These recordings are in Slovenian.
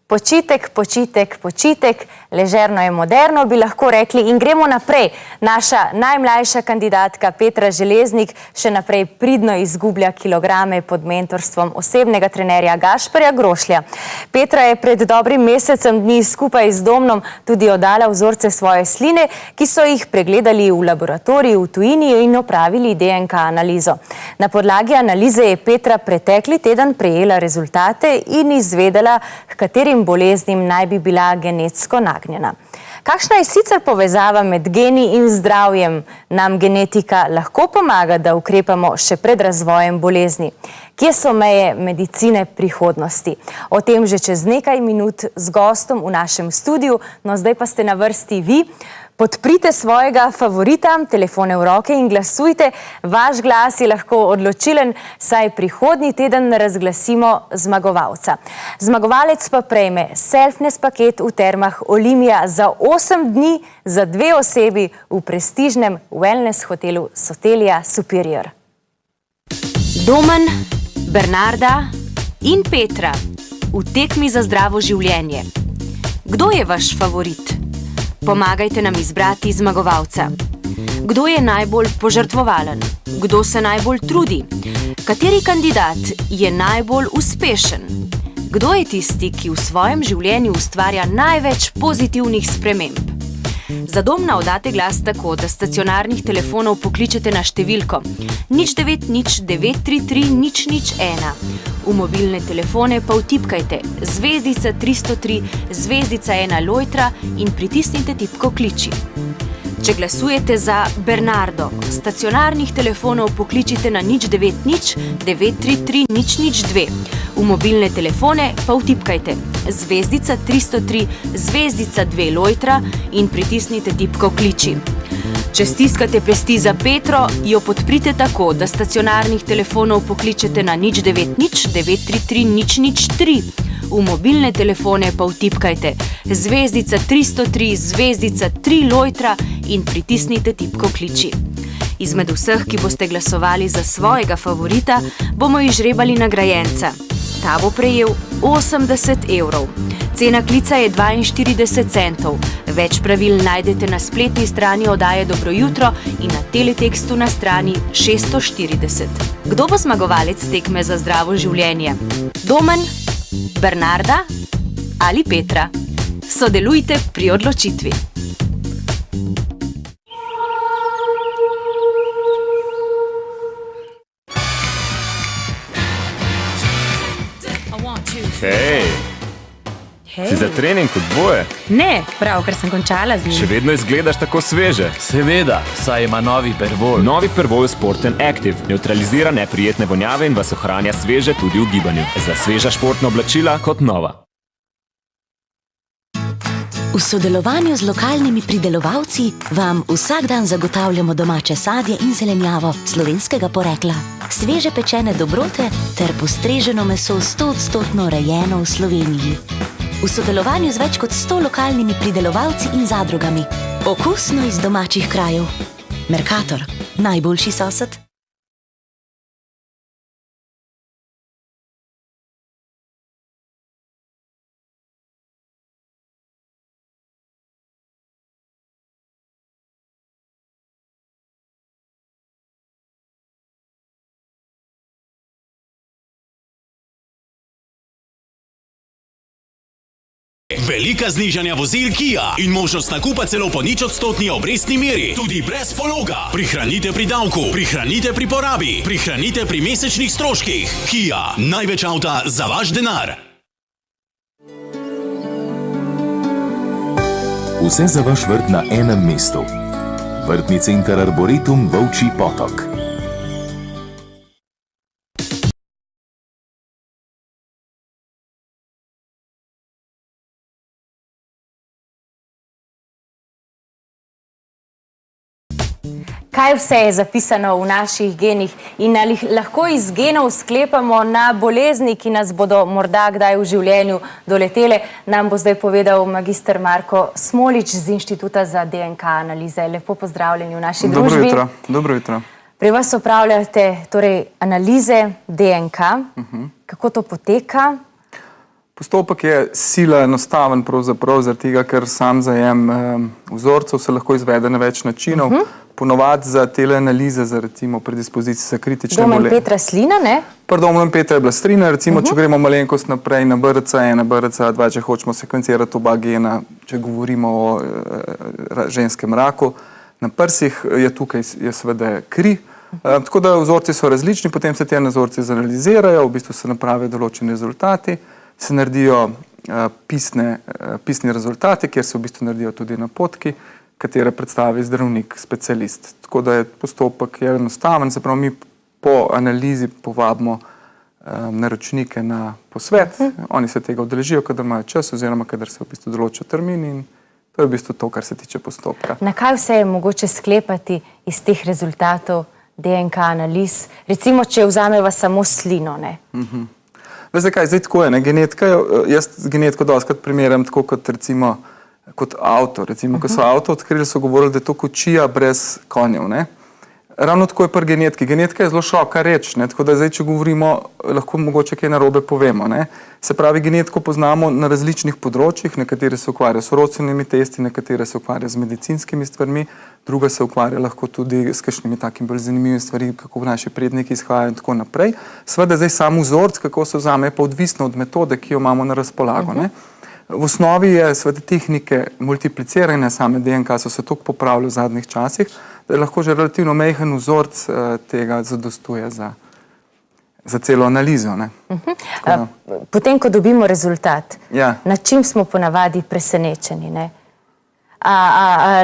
Počitek, počitek, počitek, ležerno je moderno, bi lahko rekli, in gremo naprej. Naša najmlajša kandidatka Petra Železnik še naprej pridno izgublja kilograme pod mentorstvom osebnega trenerja Gašperja Grošlja. Petra je pred dobrim mesecem dni skupaj z Domnom tudi oddala vzorce svoje sline, ki so jih pregledali v laboratoriju v tujini in opravili DNK analizo. Na podlagi analize je Petra pretekli teden prejela rezultate in izvedela, katerim boleznim naj bi bila genetsko nagnjena. Kakšna je sicer povezava med geni in zdravjem? Nam genetika lahko pomaga, da ukrepamo še pred razvojem bolezni? Kje so meje medicine prihodnosti? O tem že čez nekaj minut z gostom v našem studiu, no zdaj pa ste na vrsti vi. Podprite svojega favorita, telefone v roke in glasujte. Vaš glas je lahko odločilen, saj prihodnji teden razglasimo zmagovalca. Zmagovalec pa prejme selfness paket v termah Olimia za 8 dni za 2 osebi v prestižnem wellness hotelu Sotelia Superior. Domen, Bernarda in Petra v tekmi za zdravo življenje. Kdo je vaš favorit? Pomagajte nam izbrati zmagovalca. Kdo je najbolj požrtvovalen? Kdo se najbolj trudi? Kateri kandidat je najbolj uspešen? Kdo je tisti, ki v svojem življenju ustvarja največ pozitivnih sprememb? Za Domna oddate glas tako, da stacionarnih telefonov pokličete na številko 090 933 001. V mobilne telefone pa vtipkajte zvezdica 303 zvezdica 1 lojtra in pritisnite tipko kliči. Če glasujete za Bernardo, stacionarnih telefonov pokličite na 090 933 002. V mobilne telefone pa vtipkajte zvezdica 303 zvezdica 2 lojtra in pritisnite tipko kliči. Če stiskate pesti za Petro, jo podprite tako, da stacionarnih telefonov pokličete na 090 933 003. V mobilne telefone pa vtipkajte zvezdica 303 zvezdica 3 lojtra in pritisnite tipko kliči. Izmed vseh, ki boste glasovali za svojega favorita, bomo izžrebali nagrajenca. Ta bo prejel 80 evrov. Cena klica je 42 centov. Več pravil najdete na spletni strani oddaje Dobro jutro in na teletekstu na strani 640. Kdo bo zmagovalec tekme za zdravo življenje? Domen, Bernarda ali Petra? Sodelujte pri odločitvi. Hej! Si za trening kot dvoje? Ne, prav, ker sem končala z njim. Še vedno izgledaš tako sveže. Seveda, saj ima novi Pervol. Novi Pervol Sport & Active nevtralizira neprijetne vonjave in vas ohranja sveže tudi v gibanju. Za sveža športna oblačila kot nova. V sodelovanju z lokalnimi pridelovalci vam vsak dan zagotavljamo domače sadje in zelenjavo slovenskega porekla, sveže pečene dobrote ter postreženo meso 100% rejeno v Sloveniji. V sodelovanju z več kot 100 lokalnimi pridelovalci in zadrugami. Okusno iz domačih krajev. Mercator, najboljši sosed. Velika znižanja vozil Kia in možnost nakupa celo po 0% obrestni meri, tudi brez pologa. Prihranite pri davku, prihranite pri porabi, prihranite pri mesečnih stroških. Kia, največ avta za vaš denar. Vse za vaš vrt na enem mestu. Vrtni center Arboretum Volčji Potok. Kaj vse je zapisano v naših genih in ali lahko iz genov sklepamo na bolezni, ki nas bodo morda kdaj v življenju doletele, nam bo zdaj povedal magister Marko Smolič z Inštituta za DNK analize. Lepo pozdravljeni v naši družbi. Dobro jutro. Dobro jutro. Pri vas opravljate torej analize DNK. Kako to poteka? Postopek je sila enostaven pravzaprav zaradi tega, ker sam zajem vzorcev se lahko izvede na več načinov. Ponovadi za tele analize, za recimo predispozicije za kritične Domen Petra Slina, ne? Domen Petra Blastrina, recimo, če gremo malenkost naprej na BRCA1, BRCA2, če hočemo sekvencirati oba gena, če govorimo o ženskem raku. Na prsih je tukaj seveda kri, tako da vzorci so različni, potem se te vzorci zanalizirajo, v bistvu se napravijo določeni rezultati, se naredijo pisni rezultati, kjer se v bistvu naredijo tudi napotki, katere predstavi zdravnik, specialist. Tako da je postopek enostaven, se pravi, mi po analizi povabimo naročnike na posvet, oni se tega udeležijo, kadar imajo čas oziroma kadar se v bistvu določa termin in to je v bistvu to, kar se tiče postopka. Na kaj vse je mogoče sklepati iz teh rezultatov DNK analiz? Recimo, če vzameva samo slino, ne? Veste kaj, zdaj tako je, genetika, jaz genetiko dostikrat primerjam tako kot recimo kot avto, recimo, ko so avto odkrili, so govorili, da je to kočija brez konjev, ne? Ravno tako je pri genetiki. Genetika je zelo široka reč, ne? Tako da zdaj, če govorimo, lahko mogoče kaj narobe povemo, ne? Se pravi, genetiko poznamo na različnih področjih, nekatere se ukvarjajo s rodstvenimi testi, nekatere se ukvarjajo z medicinskimi stvarmi, druga se ukvarja lahko tudi s kakšnimi takimi bolj zanimivimi stvari, kako naši predniki izhajajo in tako naprej. Seveda zdaj sam vzorec, kako se vzame, je pa odvisno od metode, ki jo imamo na razpolago, ne? V osnovi je seveda tehnike multipliciranja same DNK so se toliko popravili v zadnjih časih, da je lahko že relativno majhen vzorec tega zadostuje za celo analizo, ne? Potem, ko dobimo rezultat, Ja. na čim smo ponavadi presenečeni, ne?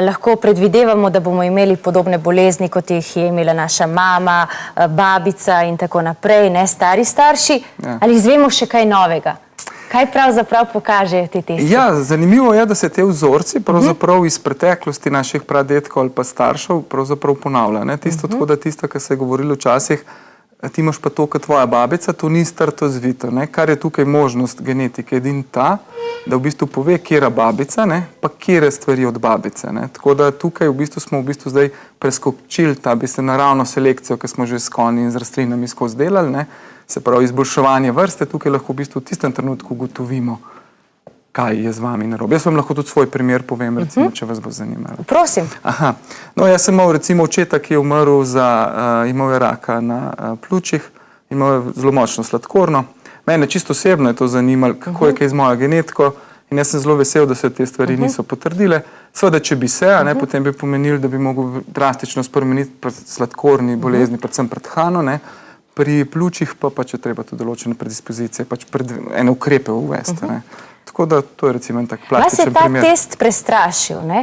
Lahko predvidevamo, da bomo imeli podobne bolezni, kot jih je imela naša mama, babica in tako naprej, ne, stari starši, ali izvemo še kaj novega? Kaj pravzaprav pokažejo te testi? Ja, zanimivo je, da se te vzorci pravzaprav iz preteklosti naših pradetkov ali pa staršev pravzaprav ponavlja, ne? Tisto tako, da tisto, kar se je govorilo včasih, ti imaš pa to, kot tvoja babica, to ni strto zvito, ne? Kar je tukaj možnost genetike edin ta, da v bistvu pove, kjera babica, ne? Pa kjere stvari od babice, ne? Tako da tukaj v bistvu smo v bistvu zdaj preskočili ta naravno selekcijo, ki smo že s konji in z rastlinami skozi delali, ne? Se pravi, izboljševanje vrste, tukaj lahko v bistvu v tistem trenutku ugotovimo, kaj je z vami narobe. Jaz vam lahko tudi svoj primer povem, recimo, če vas bo zanimalo. Prosim. Aha. No, jaz sem imel recimo očeta, ki je umrl imel je raka na pljučih, imel je zelo močno sladkorno. Mene čisto osebno je to zanimalo, kako je kaj z mojo genetiko in jaz sem zelo vesel, da se te stvari niso potrdile. Seveda, če bi se, potem bi pomenili, da bi mogel drastično spremeniti pri sladkorni bolezni, predvsem predhrano, ne. Pri pljučih pa če treba tudi določene predispozicije, ene ukrepe uvesti, ne. Tako da to je recimo en tak plastičen primer. Vas je ta test prestrašil, ne?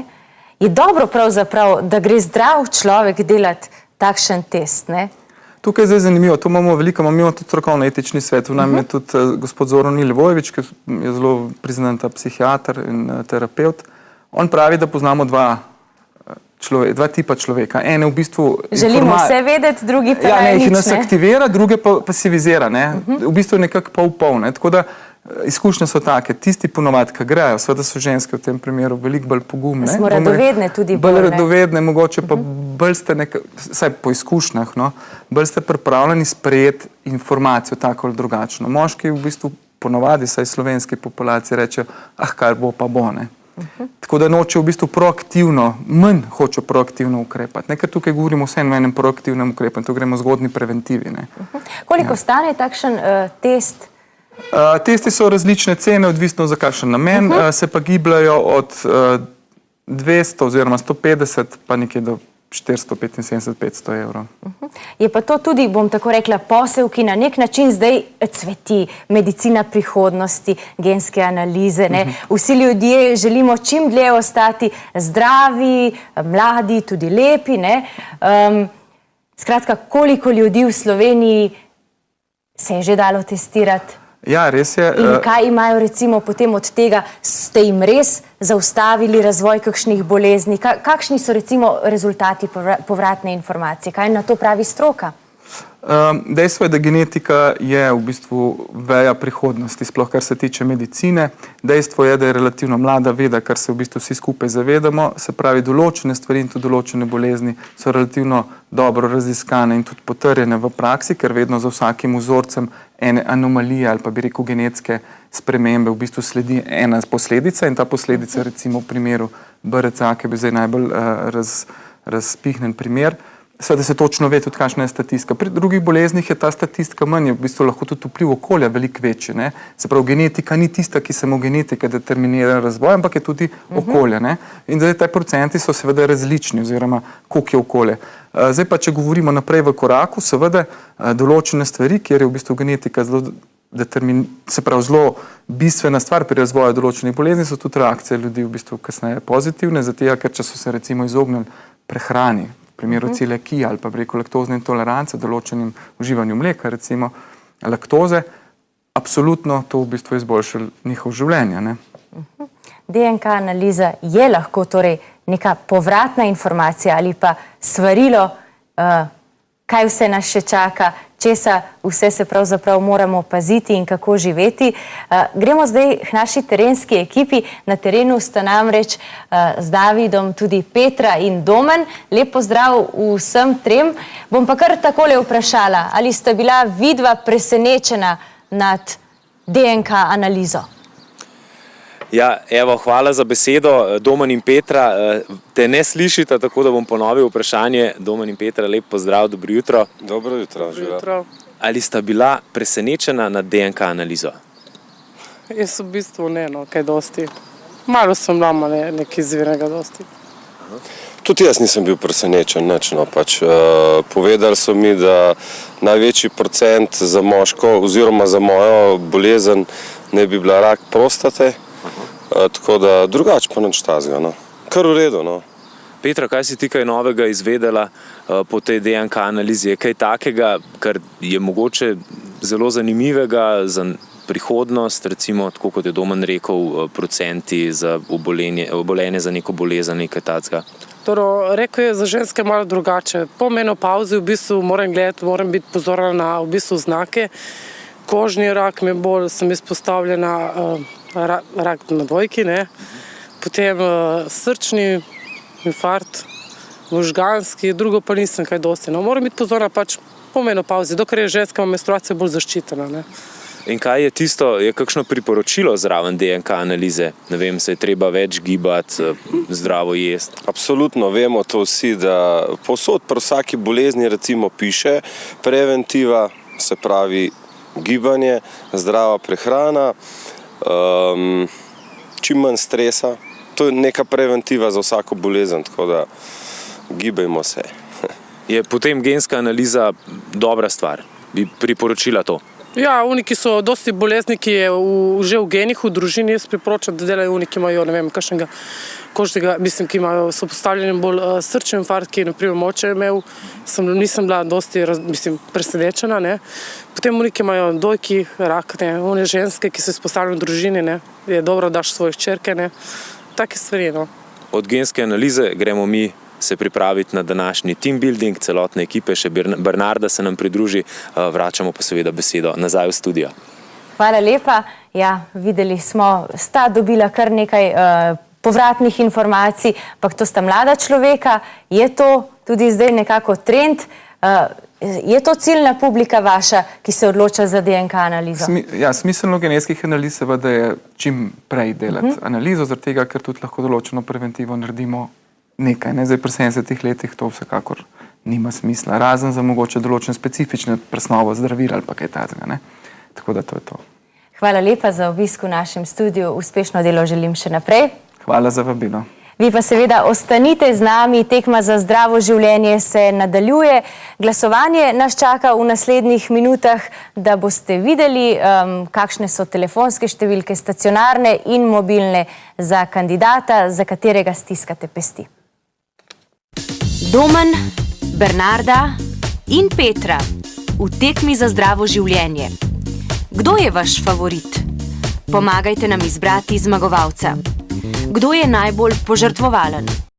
Je dobro pravzaprav, da gre zdrav človek delati takšen test, ne? Tukaj je zdaj zanimivo, to imamo veliko, imamo tudi strokovno etični svet, v nam je tudi gospod Zoran Milivojević, ki je zelo priznat psihiater in terapeut. On pravi, da poznamo dva tipa človeka. Ene v bistvu... Želimo vse vedeti, drugi pa ne, nič, jih nas aktivira, druge pa pasivizira, ne. V bistvu je nekako pol-pol, ne. Tako da izkušnje so take. Tisti ponovadi, ki grejo, seveda so ženske v tem primeru veliko bolj pogumne. Smo radovedne tudi bolj, ne. Bolj radovedne, mogoče pa bolj ste vsaj po izkušnjah, no, bolj ste pripravljeni sprejeti informacijo tako ali drugačno. Moški v bistvu ponovadi, saj slovenski populaciji rečejo, kar bo pa bo, ne. Tako da nočejo v bistvu manj hočejo proaktivno ukrepati. Ker tukaj govorimo vse v enem proaktivnem ukrepanju, tu gremo zgodnji preventivi, ne. Koliko stane takšen test? Testi so različne cene, odvisno za kakšen namen, se pa gibljajo od 200 oziroma 150 pa nekje do 475-500 evrov. Je pa to tudi, bom tako rekla, posel, ki na nek način zdaj cveti, medicina prihodnosti, genske analize, ne. Vsi ljudje želimo čim dlje ostati zdravi, mladi, tudi lepi, ne. Skratka, koliko ljudi v Sloveniji se je že dalo testirati? Ja, res je. In kaj imajo recimo potem od tega? Ste jim res zaustavili razvoj kakšnih bolezni? Kakšni so recimo rezultati povratne informacije? Kaj na to pravi stroka? Dejstvo je, da genetika je v bistvu veja prihodnosti, sploh kar se tiče medicine. Dejstvo je, da je relativno mlada veda, kar se v bistvu vsi skupaj zavedamo. Se pravi, določene stvari in tudi določene bolezni so relativno dobro raziskane in tudi potrjene v praksi, ker vedno za vsakim vzorcem ene anomalije ali pa bi rekel genetske spremembe v bistvu sledi ena posledica in ta posledica recimo v primeru BRCA, ki je bil zdaj najbolj razpihnjen primer, seveda se točno ve tudi, kakšna je statistika. Pri drugih boleznih je ta statistika manj, je v bistvu lahko tudi vpliv okolja veliko večji. Ne? Se pravi, genetika ni tista, ki samo genetika determinira razvoj, ampak je tudi okolje. Ne? In zdaj te procenti so seveda različni oziroma koliko je okolje. Zdaj pa, če govorimo naprej v koraku, seveda določene stvari, kjer je v bistvu genetika zelo zelo bistvena stvar pri razvoju določenih bolezni, so tudi reakcije ljudi v bistvu kasneje pozitivne, zato ker če so se recimo izognili prehrani, v primeru celiakije ali pa preko laktozne intolerance, določenim uživanju mleka, recimo laktoze, absolutno to v bistvu izboljša njihov življenje. Ne? DNK analiza je lahko torej neka povratna informacija ali pa svarilo, kaj vse nas še čaka, česa vse se pravzaprav moramo paziti in kako živeti. Gremo zdaj k naši terenski ekipi. Na terenu sta namreč z Davidom tudi Petra in Domen. Lep pozdrav vsem trem. Bom pa kar takole vprašala, ali sta bila vidva presenečena nad DNK analizo? Ja, evo, hvala za besedo. Domen in Petra, te ne slišite, tako da bom ponovil vprašanje. Domen in Petra, lep pozdrav, dobro jutro. Dobro jutro. Ali sta bila presenečena nad DNK analizo? Jaz v bistvu ne, kaj dosti. Malo sem bila nekaj izvirnega dosti. Tudi jaz nisem bil presenečen, povedali so mi, da največji procent za moško oziroma za mojo bolezen ne bi bila rak prostate, tako da drugače pa nič tazga, kar v redu. Petra, kaj si ti kaj novega izvedela po tej DNK analizi? Je kaj takega, kar je mogoče zelo zanimivega za prihodnost, recimo, tako kot je Domen rekel, procenti za obolenje za neko bolezen, nekaj takega? Rekel je za ženske malo drugače. Po menopavzi v bistvu moram gledati, moram biti pozorna na v bistvu znake. Kožni rak mi bolj sem izpostavljena, rak na dvojki, potem srčni infarkt, možganski, drugo pa nisem kaj dosti. Moram biti pozorna po menopavzi, dokler je ženska menstruacija bolj zaščitena. In kaj je tisto, je kakšno priporočilo zraven DNK analize? Ne vem, se je treba več gibati, zdravo jesti? Absolutno vemo to vsi, da povsod pri vsaki bolezni recimo piše preventiva, se pravi gibanje, zdrava prehrana, čim manj stresa. To je neka preventiva za vsako bolezen, tako da gibajmo se. Je potem genska analiza dobra stvar? Bi priporočila to? Ja, oni, ki so dosti bolezni, ki je že v genih, v družini, jaz priporočam, da delajo oni, ki imajo, ne vem, kakšnega kožnega, mislim, ki so postavljeni bolj srčni infarkt, ki je naprimer moče imel, nisem bila dosti, presenečena, Potem oni, ki imajo dojki, rak, one ženske, ki so izpostavljene v družini, je dobro, daš svoje hčerke, take stvari, Od genske analize gremo mi se pripraviti na današnji team building, celotne ekipe, še Bernarda se nam pridruži, vračamo pa seveda besedo nazaj v studio. Hvala lepa. Ja, videli smo, sta dobila kar nekaj povratnih informacij, ampak to sta mlada človeka. Je to tudi zdaj nekako trend? Je to ciljna publika vaša, ki se odloča za DNK analizo? Ja, smiselno genetskih analiz seveda je čim prej delati analizo, zaradi tega, ker tudi lahko določeno preventivo naredimo nekaj. Zdaj pri 70 letih to vsekakor nima smisla, razen za mogoče določene specifične presnovo zdravil ali pa kaj takega. Tako da to je to. Hvala lepa za obisk v našem studiu. Uspešno delo želim še naprej. Hvala za vabilo. Vi pa seveda ostanite z nami, tekma za zdravo življenje se nadaljuje. Glasovanje nas čaka v naslednjih minutah, da boste videli, kakšne so telefonske številke, stacionarne in mobilne za kandidata, za katerega stiskate pesti. Domen, Bernarda in Petra v tekmi za zdravo življenje. Kdo je vaš favorit? Pomagajte nam izbrati zmagovalca. Kdo je najbolj požrtvovalen?